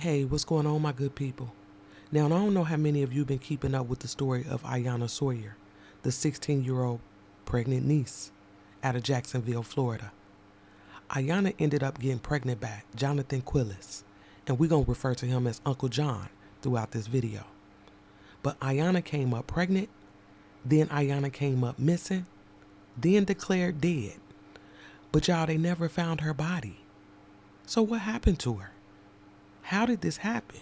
Hey, what's going on, my good people? Now, I don't know how many of you have been keeping up with the story of Iyana Sawyer, the 16-year-old pregnant niece out of Jacksonville, Florida. Iyana ended up getting pregnant by John Quiles, and we're going to refer to him as Uncle John throughout this video. But Iyana came up pregnant, then Iyana came up missing, then declared dead. But y'all, they never found her body. So what happened to her? How did this happen?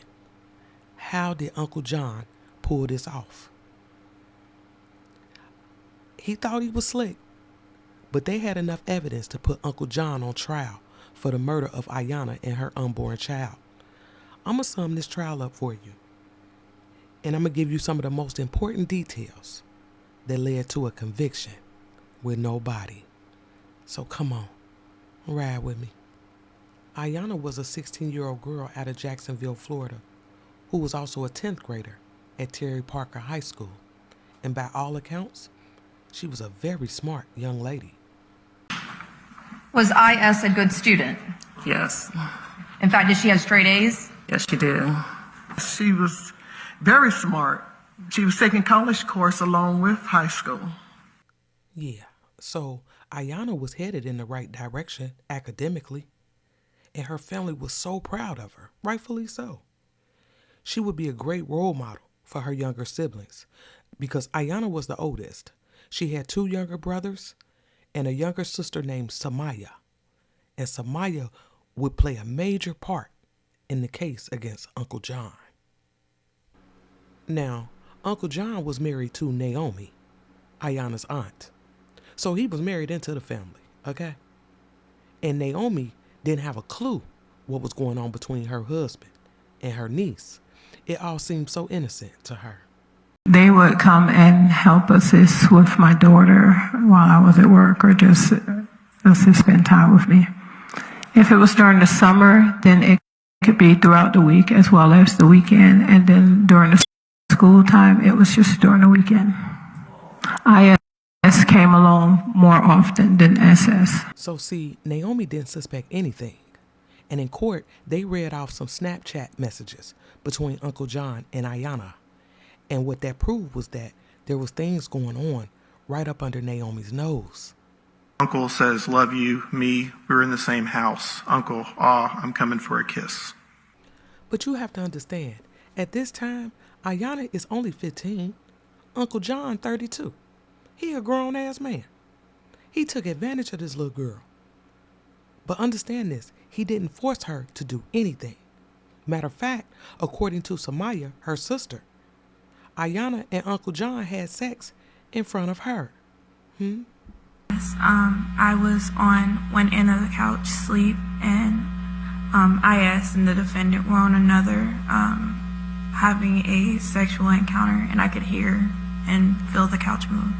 How did Uncle John pull this off? He thought he was slick, but they had enough evidence to put Uncle John on trial for the murder of Iyana and her unborn child. I'm going to sum this trial up for you, and I'm going to give you some of the most important details that led to a conviction with no body. So come on, ride with me. Iyana was a 16-year-old girl out of Jacksonville, Florida, who was also a 10th grader at Terry Parker High School. And by all accounts, she was a very smart young lady. Was IS a good student? Yes. In fact, did she have straight A's? Yes, she did. She was very smart. She was taking college course along with high school. Yeah, so Iyana was headed in the right direction academically, and her family was so proud of her, rightfully so. She would be a great role model for her younger siblings because Iyana was the oldest. She had 2 younger brothers and a younger sister named Samaya. And Samaya would play a major part in the case against Uncle John. Now, Uncle John was married to Naomi, Iyana's aunt. So he was married into the family, okay? And Naomi didn't have a clue what was going on between her husband and her niece. It all seemed so innocent to her. They would come and help assist with my daughter while I was at work or just spend time with me. If it was during the summer, then it could be throughout the week as well as the weekend. And then during the school time, it was just during the weekend. IS came along more often than SS. So see, Naomi didn't suspect anything. And in court, they read off some Snapchat messages between Uncle John and Iyana. And what that proved was that there was things going on right up under Naomi's nose. Uncle says, love you, me, we're in the same house. Uncle, I'm coming for a kiss. But you have to understand, at this time, Iyana is only 15, Uncle John 32. He a grown-ass man. He took advantage of this little girl. But understand this, he didn't force her to do anything. Matter of fact, according to Samaya, her sister, Iyana and Uncle John had sex in front of her. Yes, I went in on the couch, sleep, and IS and the defendant were on another, having a sexual encounter, and I could hear and feel the couch move.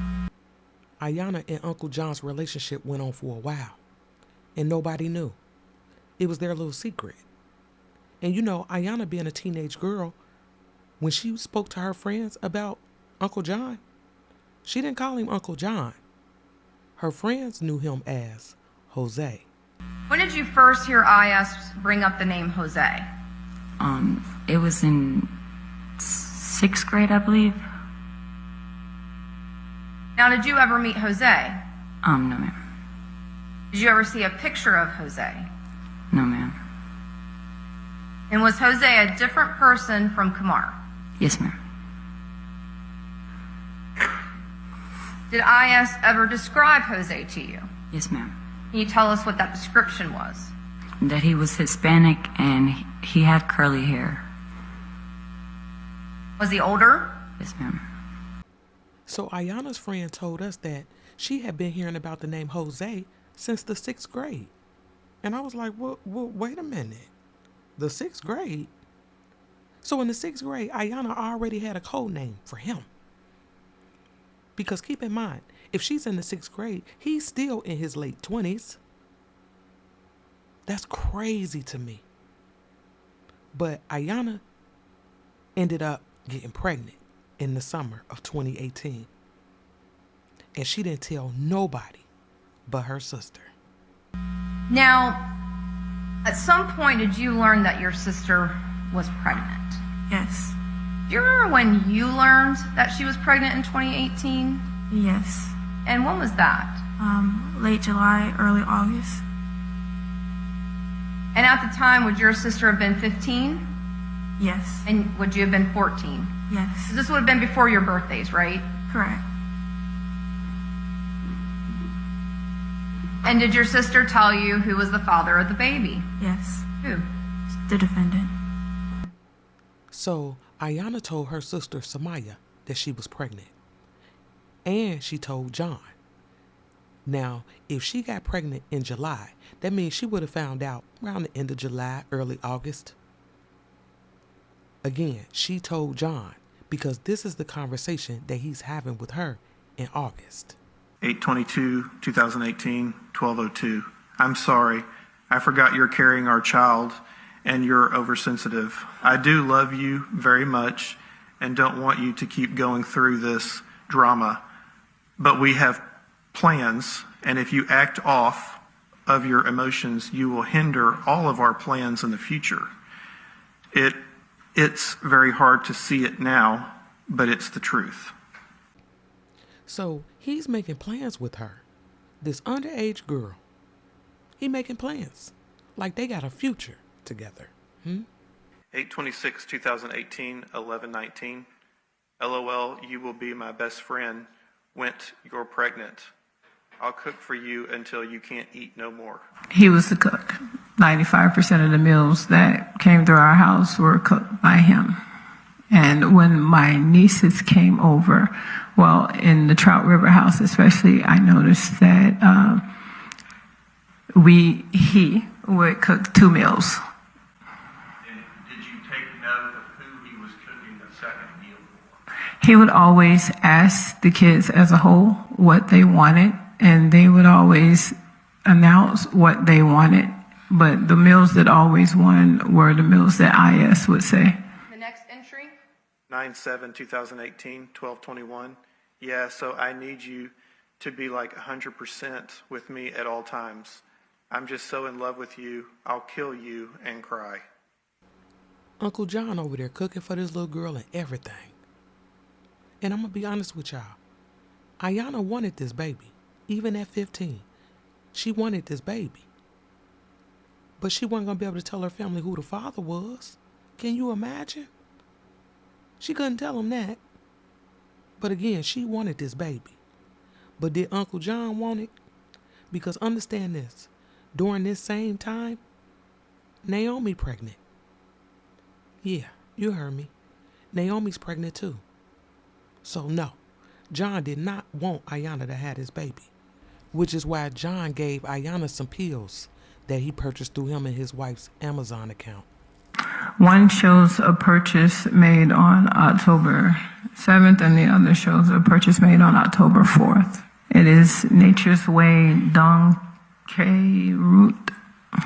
Iyana and Uncle John's relationship went on for a while, and nobody knew. It was their little secret. And you know, Iyana being a teenage girl, when she spoke to her friends about Uncle John, she didn't call him Uncle John. Her friends knew him as Jose. When did you first hear IS bring up the name Jose? It was in 6th grade, I believe. Now, did you ever meet Jose? No, ma'am. Did you ever see a picture of Jose? No, ma'am. And was Jose a different person from Kamar? Yes, ma'am. Did IS ever describe Jose to you? Yes, ma'am. Can you tell us what that description was? That he was Hispanic and he had curly hair. Was he older? Yes, ma'am. So Iyana's friend told us that she had been hearing about the name Jose since the 6th grade. And I was like, well, wait a minute. The 6th grade? So in the 6th grade, Iyana already had a code name for him. Because keep in mind, if she's in the 6th grade, he's still in his late 20s. That's crazy to me. But Iyana ended up getting pregnant in the summer of 2018. And she didn't tell nobody but her sister. Now, at some point, did you learn that your sister was pregnant. Yes. Do you remember when you learned that she was pregnant in 2018? Yes. And when was that? Late July, early August. And at the time, would your sister have been 15? Yes. And would you have been 14? Yes. So this would have been before your birthdays, right? Correct. And did your sister tell you who was the father of the baby? Yes. Who? The defendant. So Iyana told her sister Samaya that she was pregnant. And she told John. Now, if she got pregnant in July, that means she would have found out around the end of July, early August. Again, she told John because this is the conversation that he's having with her in August. 8/22/2018, 12:02. I'm sorry. I forgot you're carrying our child and you're oversensitive. I do love you very much and don't want you to keep going through this drama. But we have plans, and if you act off of your emotions, you will hinder all of our plans in the future. It's very hard to see it now, but it's the truth. So he's making plans with her, this underage girl. He making plans like they got a future together. 8/26/2018, 11:19. LOL, you will be my best friend. Went, you're pregnant. I'll cook for you until you can't eat no more. He was the cook. 95% of the meals that came through our house were cooked by him. And when my nieces came over, well, in the Trout River house especially, I noticed that he would cook 2 meals. And did you take note of who he was cooking the second meal for? He would always ask the kids as a whole what they wanted, and they would always announce what they wanted. But the meals that always won were the meals that IS would say. The next entry? 9/7/2018, 12:21. Yeah, so I need you to be like 100% with me at all times. I'm just so in love with you. I'll kill you and cry. Uncle John over there cooking for this little girl and everything. And I'm going to be honest with y'all. Iyana wanted this baby. Even at 15. She wanted this baby. But she wasn't going to be able to tell her family who the father was. Can you imagine? She couldn't tell them that. But again, she wanted this baby. But did Uncle John want it? Because understand this. During this same time, Naomi pregnant. Yeah, you heard me. Naomi's pregnant too. So no, John did not want Iyana to have this baby. Which is why John gave Iyana some pills that he purchased through him and his wife's Amazon account. One shows a purchase made on October 7th, and the other shows a purchase made on October 4th. It is Nature's Way Dong K Root.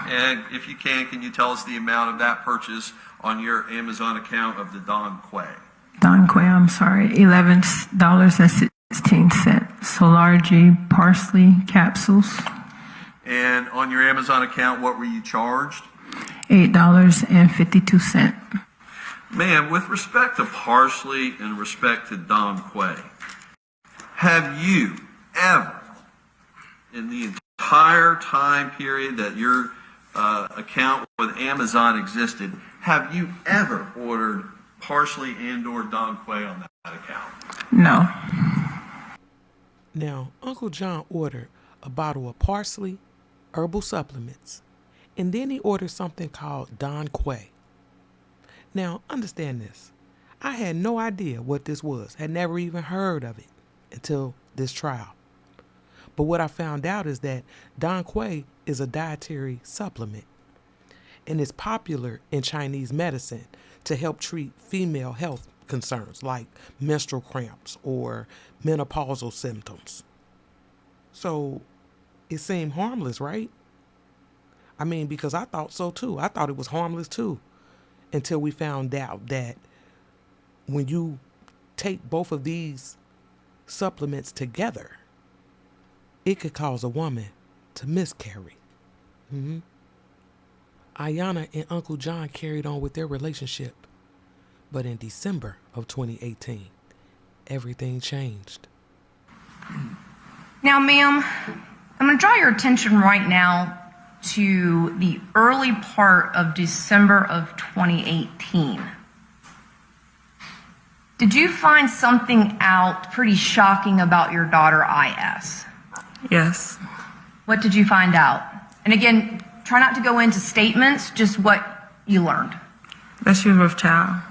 And if you can you tell us the amount of that purchase on your Amazon account of the Don Quay? Don Quay, I'm sorry, $11.16. Solargy parsley capsules, And on your Amazon account, what were you charged? $8.52. Man, with respect to parsley and respect to Don Quay, have you ever, in the entire time period that your account with Amazon existed, have you ever ordered parsley and or Don Quay on that account? No. Now, Uncle John ordered a bottle of parsley, herbal supplements, and then he ordered something called Don Quay. Now, understand this. I had no idea what this was, had never even heard of it until this trial. But what I found out is that Don Quay is a dietary supplement, and it's popular in Chinese medicine to help treat female health concerns like menstrual cramps or menopausal symptoms. So it seemed harmless, right? I mean, because I thought so too. I thought it was harmless too, until we found out that when you take both of these supplements together, it could cause a woman to miscarry. Iyana and Uncle John carried on with their relationship. But in December of 2018, everything changed. Now, ma'am, I'm going to draw your attention right now to the early part of December of 2018. Did you find something out pretty shocking about your daughter, IS? Yes. What did you find out? And again, try not to go into statements, just what you learned. That she was with child.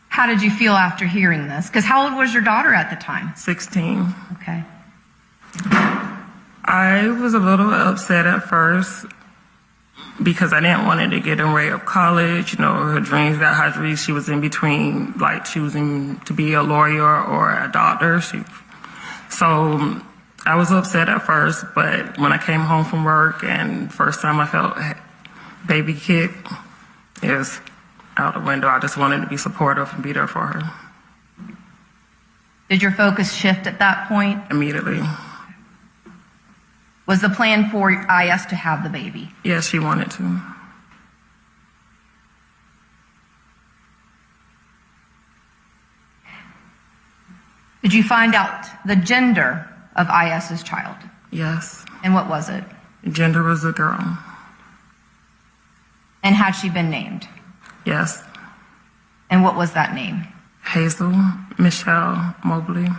How did you feel after hearing this? Because how old was your daughter at the time? 16. Okay. I was a little upset at first because I didn't want her to get in way of college. You know, her dreams got high dreams. She was in between, like, choosing to be a lawyer or a doctor. So I was upset at first, but when I came home from work and first time I felt baby kick is out the window. I just wanted to be supportive and be there for her. Did your focus shift at that point? Immediately. Was the plan for IS to have the baby? Yes, she wanted to. Did you find out the gender of IS's child? Yes. And what was it? Gender was a girl. And had she been named? Yes. And what was that name? Hazel Michelle Mobley.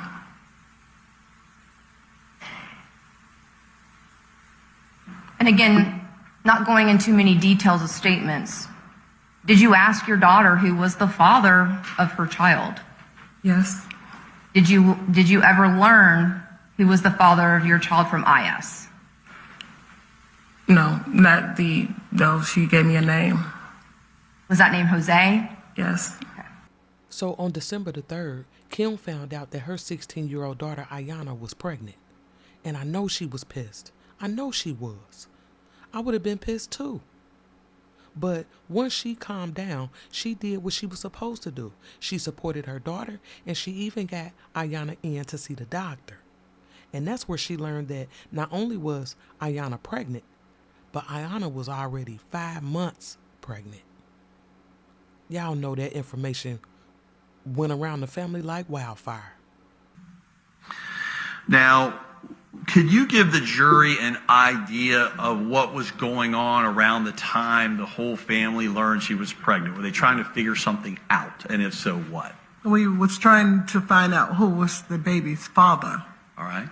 And again, not going into many details of statements, did you ask your daughter who was the father of her child? Yes. Did you ever learn who was the father of your child from IS? No, though she gave me a name. Was that name Jose? Yes. So on December the 3rd, Kim found out that her 16-year-old daughter Iyana was pregnant. And I know she was pissed. I know she was. I would have been pissed too. But once she calmed down, she did what she was supposed to do. She supported her daughter, and she even got Iyana in to see the doctor. And that's where she learned that not only was Iyana pregnant, but Iyana was already 5 months pregnant. Y'all know that information went around the family like wildfire. Now, could you give the jury an idea of what was going on around the time the whole family learned she was pregnant? Were they trying to figure something out? And if so, what? We was trying to find out who was the baby's father. All right.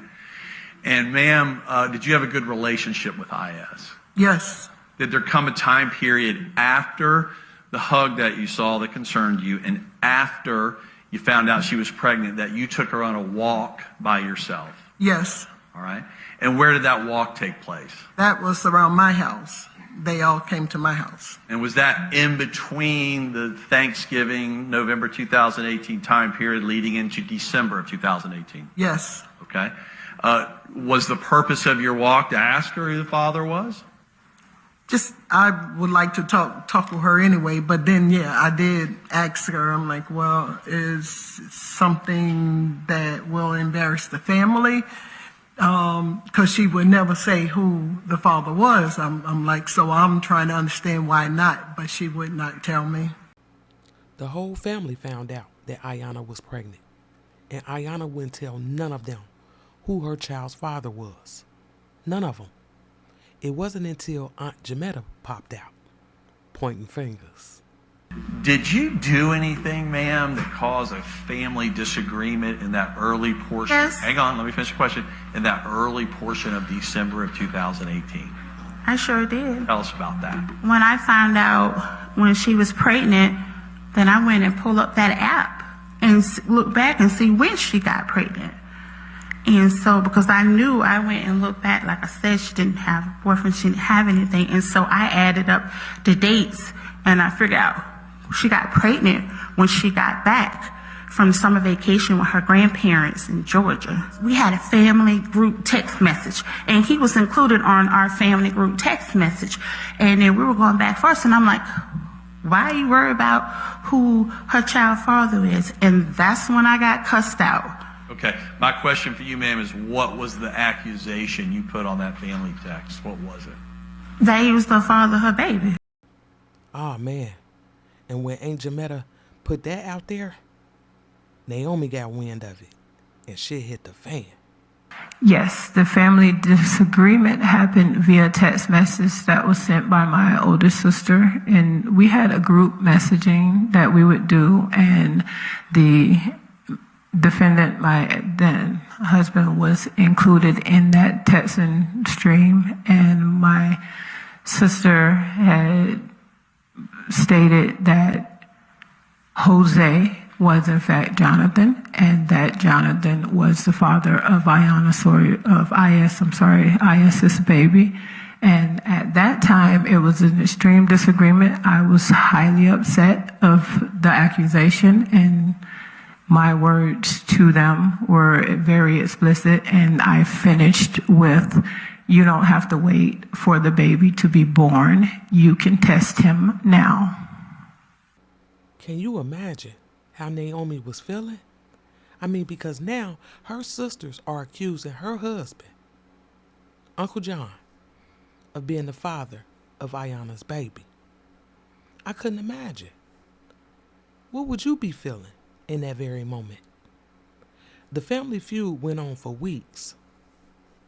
And ma'am, did you have a good relationship with IS? Yes. Did there come a time period after the hug that you saw that concerned you and after you found out she was pregnant that you took her on a walk by yourself? Yes. All right. And where did that walk take place? That was around my house. They all came to my house. And was that in between the Thanksgiving, November 2018 time period leading into December of 2018? Yes. Okay. Was the purpose of your walk to ask her who the father was? Just, I would like to talk with her anyway, but then, yeah, I did ask her. I'm like, well, is something that will embarrass the family? Because she would never say who the father was. I'm like, so I'm trying to understand why not, but she would not tell me. The whole family found out that Iyana was pregnant, and Iyana wouldn't tell none of them who her child's father was. None of them. It wasn't until Aunt Jametta popped out, pointing fingers. Did you do anything, ma'am, that caused a family disagreement in that early portion? Yes. Hang on, let me finish the question. In that early portion of December of 2018. I sure did. Tell us about that. When I found out when she was pregnant, then I went and pulled up that app and looked back and see when she got pregnant. And so, because I knew, I went and looked back, like I said, she didn't have a boyfriend, she didn't have anything. And so I added up the dates and I figured out she got pregnant when she got back from summer vacation with her grandparents in Georgia. We had a family group text message, and he was included on our family group text message. And then we were going back first, and I'm like, why are you worried about who her child father is? And that's when I got cussed out. Okay. My question for you, ma'am, is what was the accusation you put on that family text? What was it? That he was the father of her baby. Oh, man. And when Aunt Jametta put that out there, Naomi got wind of it, and shit hit the fan. Yes, the family disagreement happened via text message that was sent by my older sister. And we had a group messaging that we would do. And the defendant, my then husband, was included in that texting stream. And my sister had stated that Jose was in fact Jonathan, and that Jonathan was the father of Iyana Sawyer, of IS's baby. And at that time, it was an extreme disagreement. I was highly upset of the accusation, and my words to them were very explicit, and I finished with, "You don't have to wait for the baby to be born. You can test him now." Can you imagine how Naomi was feeling? I mean, because now her sisters are accusing her husband, Uncle John, of being the father of Iyana's baby. I couldn't imagine. What would you be feeling in that very moment? The family feud went on for weeks.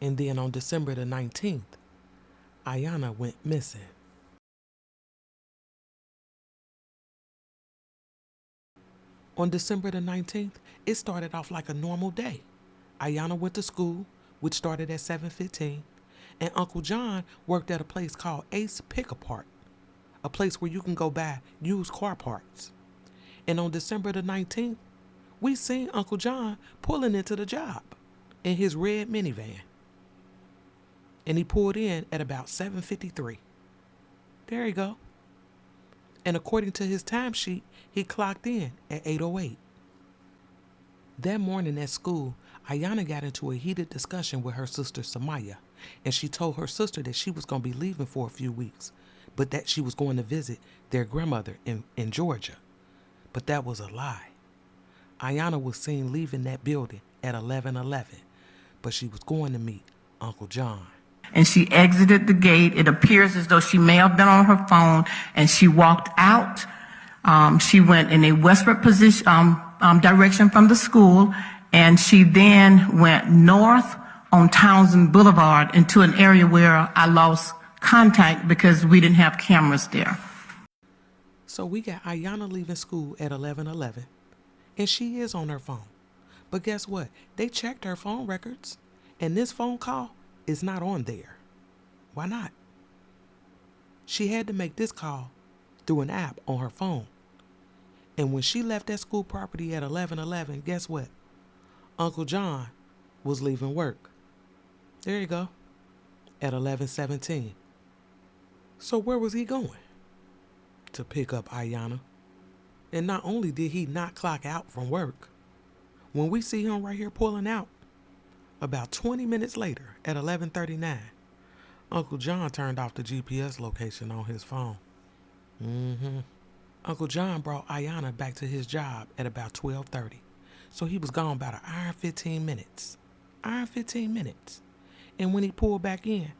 And then on December the 19th, Iyana went missing. On December the 19th, it started off like a normal day. Iyana went to school, which started at 7:15, and Uncle John worked at a place called Ace Pick-A-Part, a place where you can go buy used car parts. And on December the 19th, we seen Uncle John pulling into the job in his red minivan. And he pulled in at about 7:53. There you go. And according to his timesheet, he clocked in at 8:08. That morning at school, Iyana got into a heated discussion with her sister Samaya, and she told her sister that she was going to be leaving for a few weeks, but that she was going to visit their grandmother in Georgia. But that was a lie. Iyana was seen leaving that building at 11:11, but she was going to meet Uncle John. And she exited the gate. It appears as though she may have been on her phone, and she walked out. She went in a westward position, direction from the school, and she then went north on Townsend Boulevard into an area where I lost contact because we didn't have cameras there. So we got Iyana leaving school at 11:11, and she is on her phone. But guess what? They checked her phone records, and this phone call is not on there. Why not? She had to make this call through an app on her phone. And when she left that school property at 11:11, guess what? Uncle John was leaving work. There you go. At 11:17. So where was he going? To pick up Iyana. And not only did he not clock out from work, when we see him right here pulling out, about 20 minutes later at 11:39, Uncle John turned off the GPS location on his phone. Uncle John brought Iyana back to his job at about 12:30. So he was gone about an hour and 15 minutes. Hour and 15 minutes. And when he pulled back in,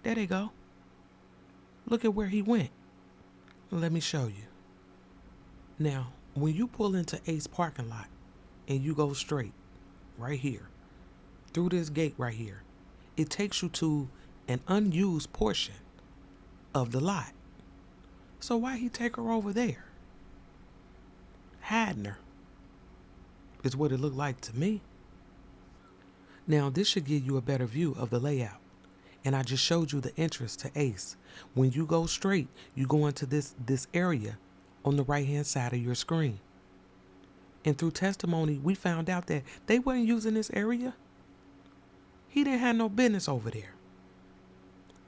there they go. Look at where he went. Let me show you. Now, when you pull into Ace parking lot and you go straight right here, through this gate right here, it takes you to an unused portion of the lot. So why he take her over there? Hiding her is what it looked like to me. Now this should give you a better view of the layout. And I just showed you the entrance to Ace. When you go straight, you go into this area on the right hand side of your screen. And through testimony, we found out that they weren't using this area. He didn't have no business over there.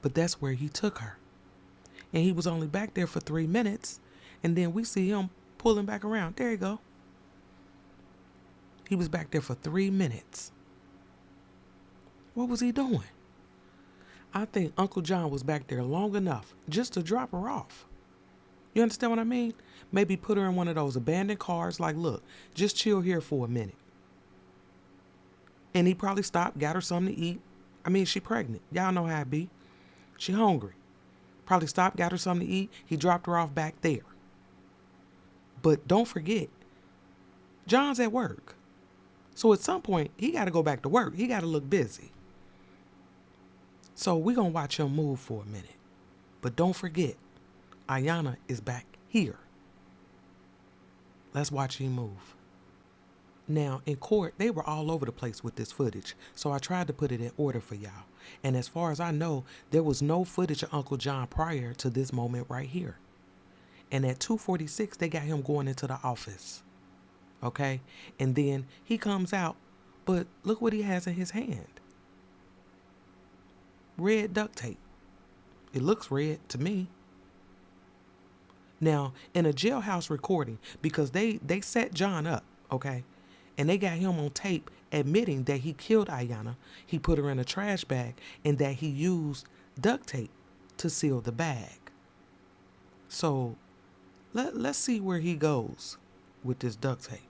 But that's where he took her. And he was only back there for 3 minutes. And then we see him pulling back around. There you go. He was back there for 3 minutes. What was he doing? I think Uncle John was back there long enough just to drop her off. You understand what I mean? Maybe put her in one of those abandoned cars like, look, just chill here for a minute. And he probably stopped, got her something to eat. I mean, she pregnant. Y'all know how it be. She hungry. Probably stopped, got her something to eat. He dropped her off back there. But don't forget, John's at work. So at some point, he got to go back to work. He got to look busy. So we're going to watch him move for a minute. But don't forget, Iyana is back here. Let's watch him move. Now, in court, they were all over the place with this footage, so I tried to put it in order for y'all. And as far as I know, there was no footage of Uncle John prior to this moment right here. And at 2:46, they got him going into the office. Okay? And then he comes out, but look what he has in his hand. Red duct tape. It looks red to me. Now, in a jailhouse recording, because they set John up, okay? And they got him on tape admitting that he killed Iyana, he put her in a trash bag, and that he used duct tape to seal the bag. So, let's see where he goes with this duct tape.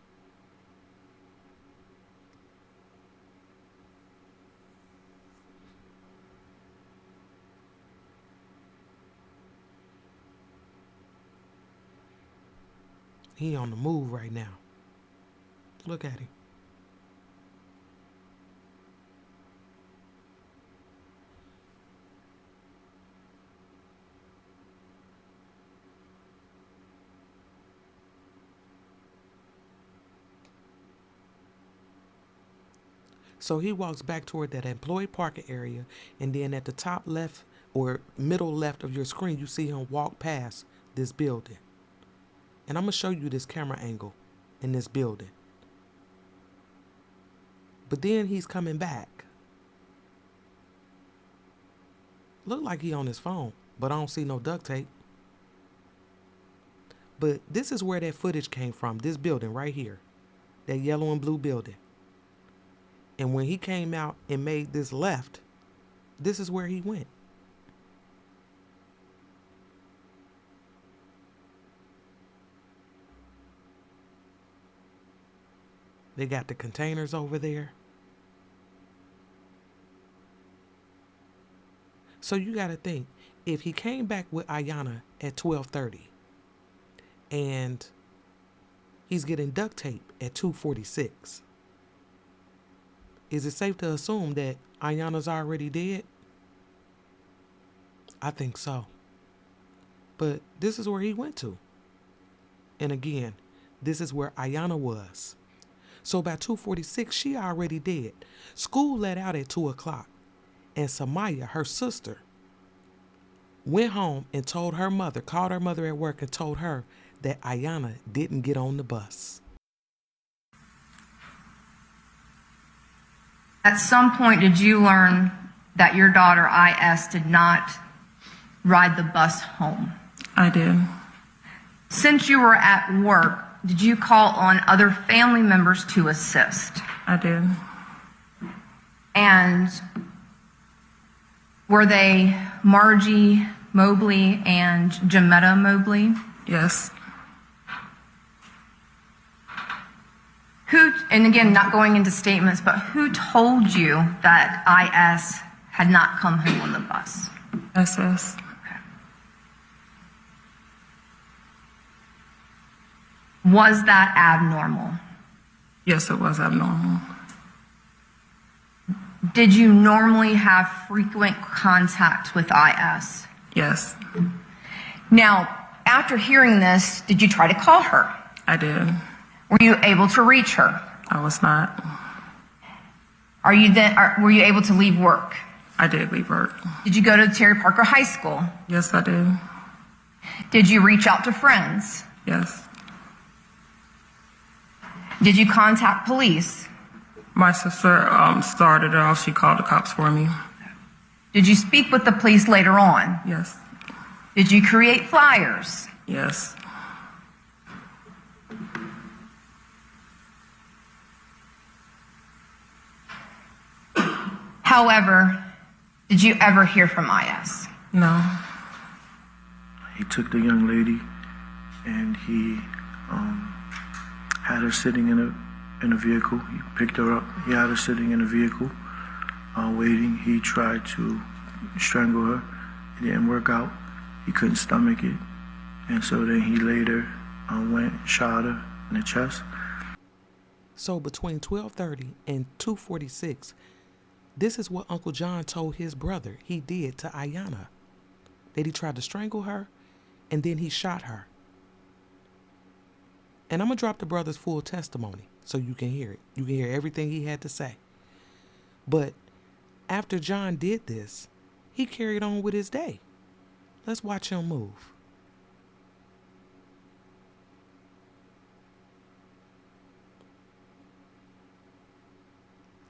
He on the move right now. Look at him. So he walks back toward that employee parking area, and then at the top left or middle left of your screen, you see him walk past this building. And I'm going to show you this camera angle in this building. But then he's coming back. Look like he on his phone, but I don't see no duct tape. But this is where that footage came from, this building right here. That yellow and blue building. And when he came out and made this left, this is where he went. They got the containers over there. So you got to think, if he came back with Iyana at 12:30 and he's getting duct tape at 2:46, is it safe to assume that Iyana's already dead? I think so. But this is where he went to. And again, this is where Iyana was. So by 2:46, she already dead. School let out at 2 o'clock. And Samaya, her sister, went home and told her mother, called her mother at work and told her that Iyana didn't get on the bus. At some point, did you learn that your daughter, IS, did not ride the bus home? I did. Since you were at work, did you call on other family members to assist? I did. And were they Margie Mobley and Jametta Mobley? Yes. Who, and again, not going into statements, but who told you that IS had not come home on the bus? SS. Was that abnormal? Yes, it was abnormal. Did you normally have frequent contact with IS? Yes, Now, after hearing this, did you try to call her? I did. Were you able to reach her? I was not. Were you able to leave work? I did leave work. Did you go to Terry Parker High School? Yes, I did. Did you reach out to friends? Yes. Did you contact police? My sister started it off. She called the cops for me. Did you speak with the police later on? Yes. Did you create flyers? Yes. However, did you ever hear from IS? No. He took the young lady and he had her sitting in in a vehicle. He picked her up. He had her sitting in a vehicle, waiting. He tried to strangle her. It didn't work out. He couldn't stomach it. And so then he later went and shot her in the chest. So between 12:30 and 2:46, this is what Uncle John told his brother he did to Iyana. That he tried to strangle her and then he shot her. And I'm going to drop the brother's full testimony so you can hear it. You can hear everything he had to say. But after John did this, he carried on with his day. Let's watch him move.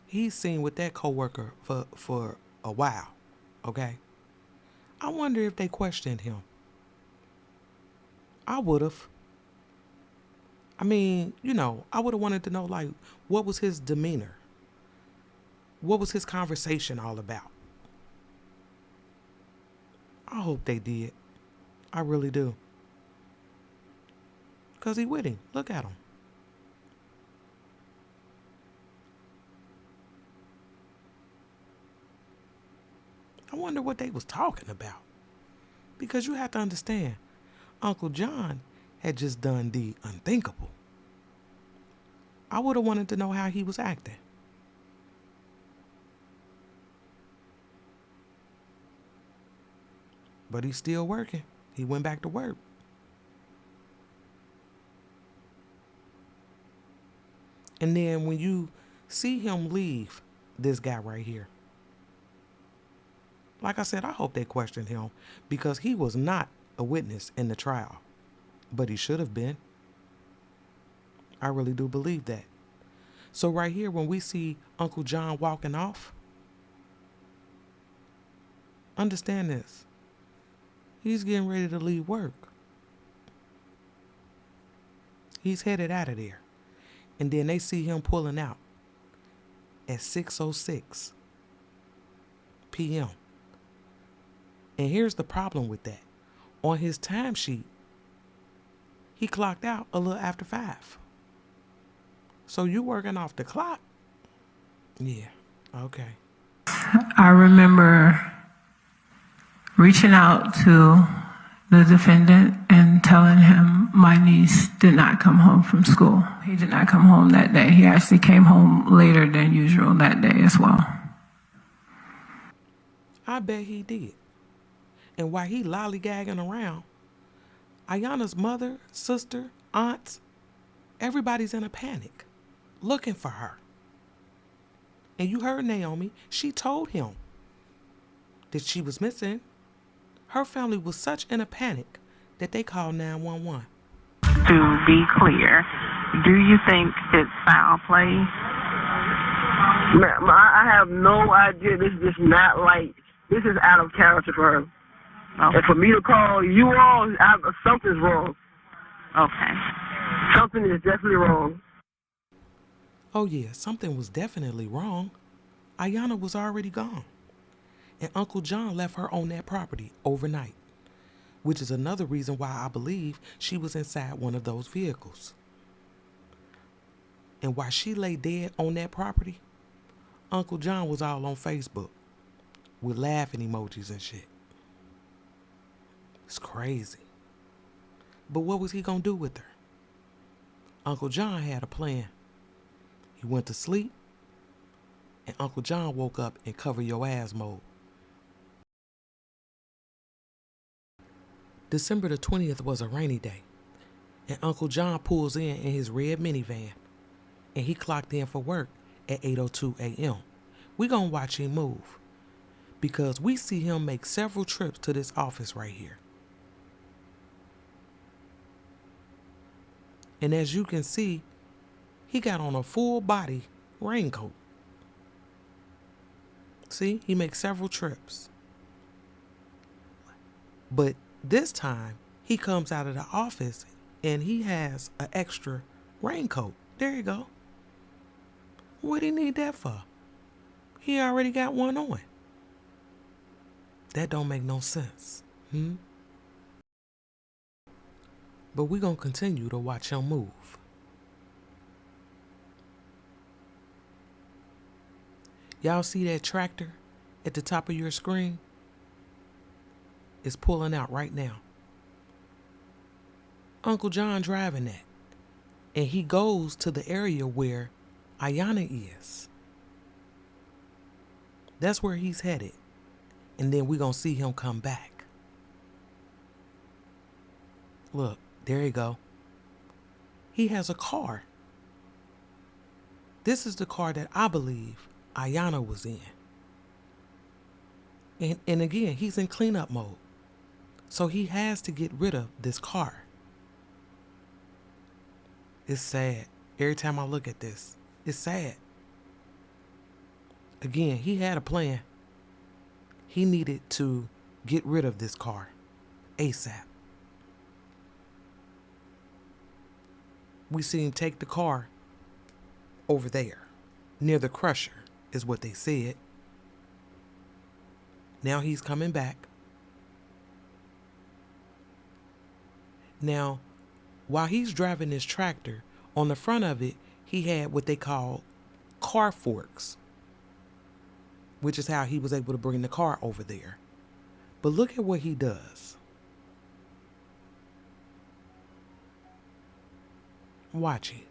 He's seen with that coworker for a while, okay? I wonder if they questioned him. I would have. I mean, I would have wanted to know, like, what was his demeanor? What was his conversation all about? I hope they did. I really do. Because he with him. Look at him. I wonder what they was talking about. Because you have to understand, Uncle John had just done the unthinkable. I would have wanted to know how he was acting. But he's still working. He went back to work. And then when you see him leave, this guy right here, like I said, I hope they questioned him because he was not a witness in the trial, but he should have been. I really do believe that. So right here, when we see Uncle John walking off, understand this. He's getting ready to leave work. He's headed out of there. And then they see him pulling out at 6:06 p.m. And here's the problem with that. On his timesheet, he clocked out a little after 5. So you working off the clock? Yeah, okay. I remember reaching out to the defendant and telling him my niece did not come home from school. He did not come home that day. He actually came home later than usual that day as well. I bet he did. And while he lollygagging around, Iyana's mother, sister, aunts, everybody's in a panic, looking for her. And you heard Naomi, she told him that she was missing. Her family was such in a panic that they called 911. To be clear, do you think it's foul play? Ma'am, I have no idea. This is just not like, this is out of character for her. Okay. And for me to call you all, something's wrong. Okay. Something is definitely wrong. Oh yeah, something was definitely wrong. Iyana was already gone. And Uncle John left her on that property overnight, which is another reason why I believe she was inside one of those vehicles. And while she lay dead on that property, Uncle John was all on Facebook with laughing emojis and shit. It's crazy. But what was he gonna do with her? Uncle John had a plan. He went to sleep, and Uncle John woke up in cover your ass mode. December the 20th was a rainy day, and Uncle John pulls in his red minivan, and he clocked in for work at 8:02 a.m. We gonna watch him move, because we see him make several trips to this office right here. And as you can see, he got on a full body raincoat. See, he makes several trips. But this time, he comes out of the office and he has an extra raincoat. There you go. What do he need that for? He already got one on. That don't make no sense. But we're going to continue to watch him move. Y'all see that tractor at the top of your screen? It's pulling out right now. Uncle John driving that. And he goes to the area where Iyana is. That's where he's headed. And then we're going to see him come back. Look, there you go. He has a car. This is the car that I believe Iyana was in. And again, he's in cleanup mode. So he has to get rid of this car. It's sad. Every time I look at this, it's sad. Again, he had a plan. He needed to get rid of this car ASAP. We see him take the car over there, near the crusher, is what they said. Now he's coming back. Now, while he's driving this tractor, on the front of it, he had what they call car forks, which is how he was able to bring the car over there. But look at what he does. Watch it.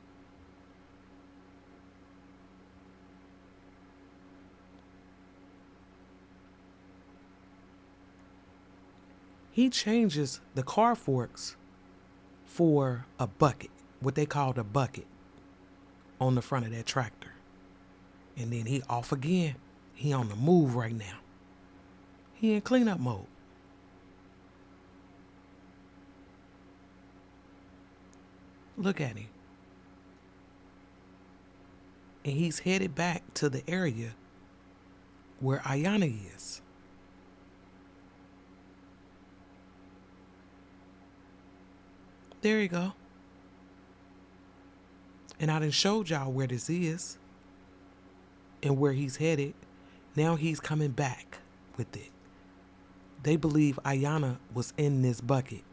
He changes the car forks for a bucket, what they called a bucket, on the front of that tractor. And then he off again. He on the move right now. He in cleanup mode. Look at him. And he's headed back to the area where Iyana is. There you go. And I done showed y'all where this is and where he's headed. Now he's coming back with it. They believe Iyana was in this bucket.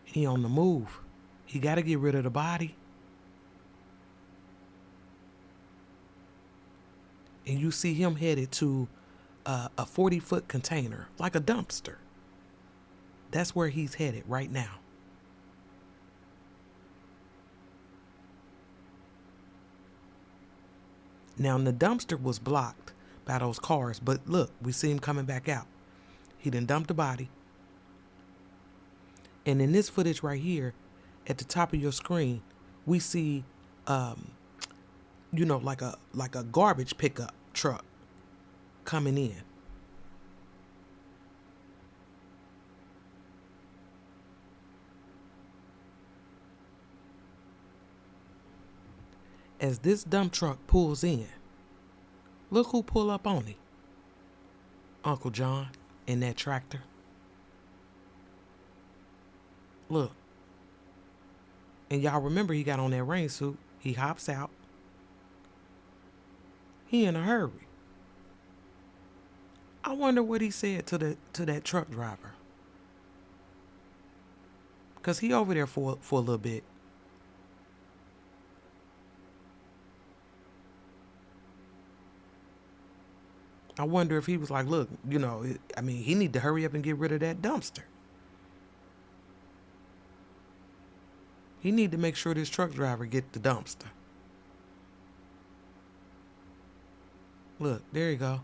He on the move. He got to get rid of the body. And you see him headed to a 40-foot container, like a dumpster. That's where he's headed right now. Now, the dumpster was blocked by those cars, but look, we see him coming back out. He done dumped the body. And in this footage right here, at the top of your screen, we see, like a garbage pickup truck coming in. As this dump truck pulls in, look who pull up on him. Uncle John in that tractor. Look. And y'all remember he got on that rain suit. He hops out. He in a hurry. I wonder what he said to that truck driver. Because he over there for a little bit. I wonder if he was like, look, he need to hurry up and get rid of that dumpster. He need to make sure this truck driver get the dumpster. Look, there you go.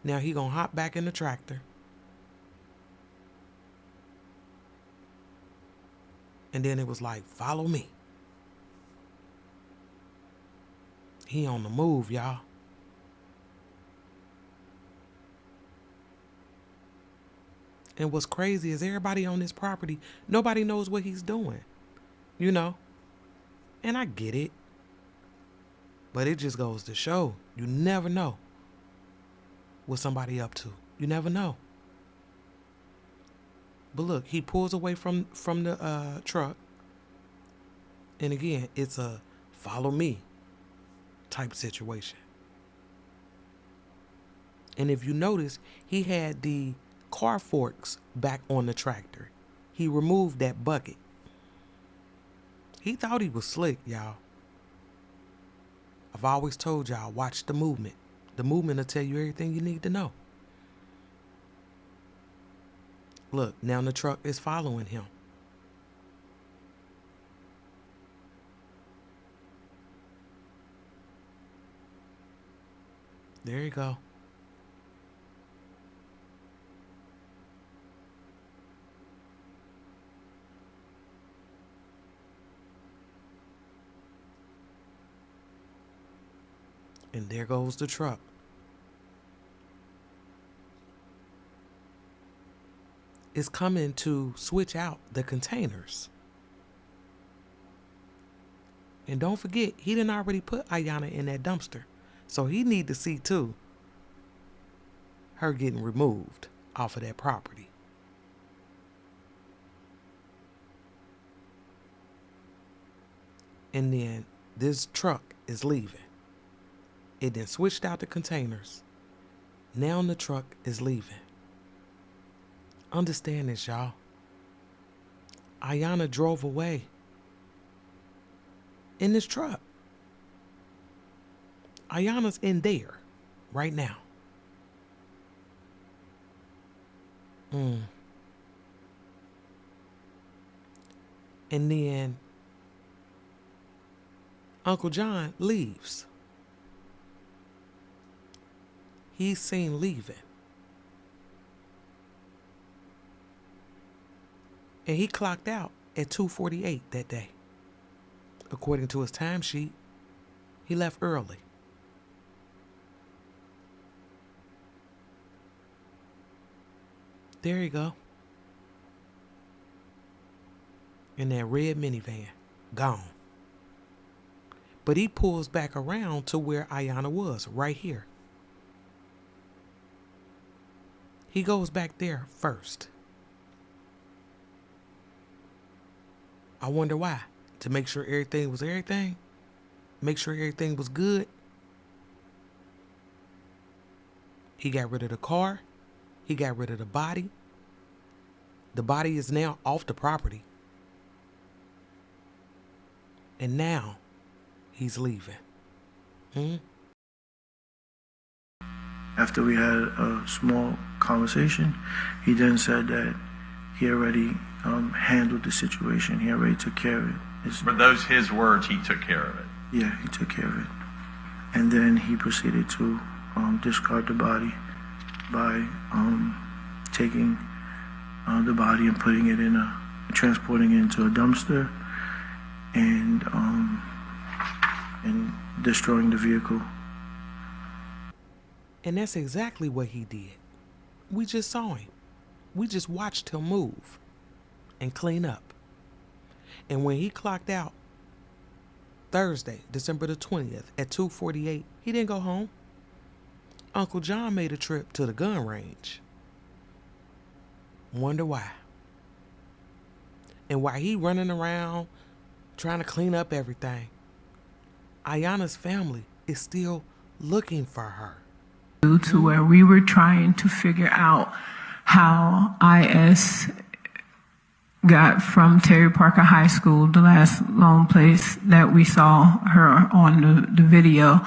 Now he gonna hop back in the tractor. And then it was like, follow me. He on the move, y'all. And what's crazy is everybody on this property, nobody knows what he's doing. And I get it. But it just goes to show, you never know what somebody up to. You never know. But look, he pulls away from the truck. And again, it's a follow me type situation. And if you notice, he had the car forks back on the tractor. He removed that bucket. He thought he was slick, y'all. I've always told y'all, watch the movement. The movement will tell you everything you need to know. Look, now the truck is following him. There you go. And there goes the truck. It's coming to switch out the containers. And don't forget, he didn't already put Iyana in that dumpster. So he need to see too her getting removed off of that property. And then this truck is leaving. It then switched out the containers. Now the truck is leaving. Understand this, y'all. Iyana drove away in this truck. Iyana's in there right now. And then Uncle John leaves. He's seen leaving. And he clocked out at 2:48 that day. According to his timesheet, he left early. There you go. In that red minivan, gone. But he pulls back around to where Iyana was, right here. He goes back there first. I wonder why. To make sure everything was everything? Make sure everything was good? He got rid of the car. He got rid of the body. The body is now off the property. And now he's leaving. After we had a small conversation, he then said that he already handled the situation. He already took care of it. Were those his words? He took care of it. Yeah, he took care of it. And then he proceeded to discard the body by taking the body and putting it in transporting it into a dumpster and destroying the vehicle. And that's exactly what he did. We just saw him. We just watched him move and clean up. And when he clocked out Thursday, December the 20th at 2:48, he didn't go home. Uncle John made a trip to the gun range. Wonder why. And while he running around trying to clean up everything, Iyana's family is still looking for her. To where we were trying to figure out how IS got from Terry Parker High School, the last lone place that we saw her on the video,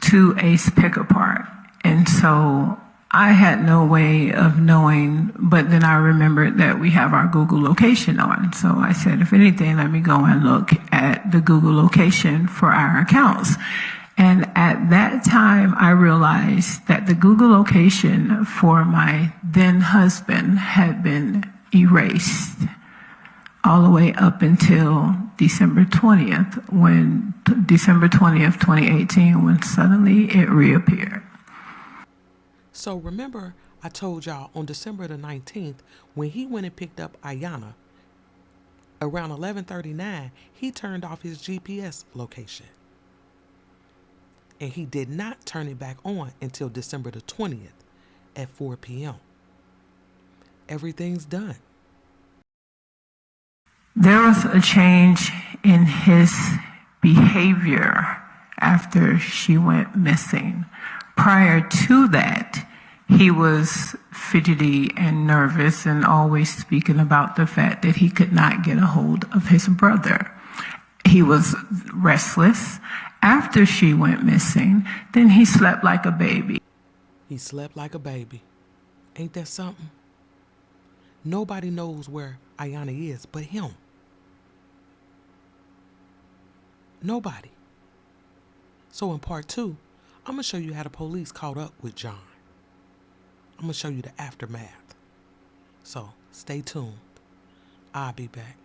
to Ace Picker Park. And so I had no way of knowing, but then I remembered that we have our Google location on. So I said, if anything, let me go and look at the Google location for our accounts. And at that time, I realized that the Google location for my then husband had been erased all the way up until December 20th, 2018, when suddenly it reappeared. So remember, I told y'all on December the 19th, when he went and picked up Iyana, around 11:39, he turned off his GPS location. And he did not turn it back on until December the 20th at 4 p.m. Everything's done. There was a change in his behavior after she went missing. Prior to that, he was fidgety and nervous and always speaking about the fact that he could not get a hold of his brother. He was restless. After she went missing, then he slept like a baby. He slept like a baby. Ain't that something? Nobody knows where Iyana is but him. Nobody. So in part 2, I'm going to show you how the police caught up with John. I'm going to show you the aftermath. So stay tuned. I'll be back.